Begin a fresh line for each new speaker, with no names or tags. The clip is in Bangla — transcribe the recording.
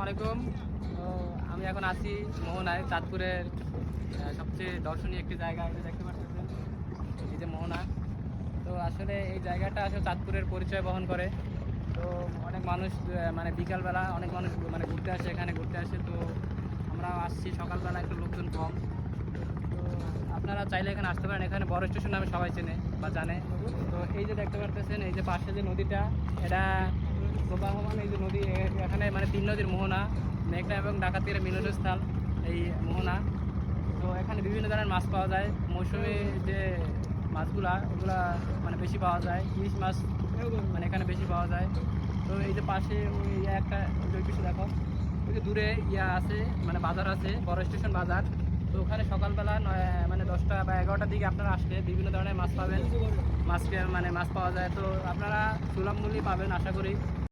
আলাইকুম। তো আমি এখন আছি মোহনায়, চাঁদপুরের সবচেয়ে দর্শনীয় একটি জায়গা। এই যে দেখতে পাচ্ছেন, এই যে মোহনা। তো আসলে এই জায়গাটা আসলে চাঁদপুরের পরিচয় বহন করে। তো অনেক মানুষ মানে বিকালবেলা অনেক মানুষ মানে ঘুরতে আসে, এখানে ঘুরতে আসে। তো আমরা আসছি সকালবেলা, একটু লোকজন কম। তো আপনারা চাইলে এখানে আসতে পারেন। এখানে বড় স্টেশন নামে সবাই চেনে বা জানে। তো এই যে দেখতে পারতেছেন, এই যে পাশে যে নদীটা, এটা প্রবাহমান এই যে নদী, এখানে মানে তিন নদীর মোহনা, মেঘনা এবং ডাকাতির মিলনস্থল এই মোহনা। তো এখানে বিভিন্ন ধরনের মাছ পাওয়া যায়। মৌসুমি যে মাছগুলা, ওগুলা মানে বেশি পাওয়া যায়। ইলিশ মাছ মানে এখানে বেশি পাওয়া যায়। তো এই যে পাশে ওই একটা ওই কিছু দেখো, ওই যে দূরে আছে, মানে বাজার আছে, বড় স্টেশন বাজার। তো ওখানে সকালবেলা মানে 10টা বা 11টার দিকে আপনারা আসলে বিভিন্ন ধরনের মাছ পাবেন। মাছ পাওয়া যায়। তো আপনারা সুলভ মূল্যে পাবেন আশা করি।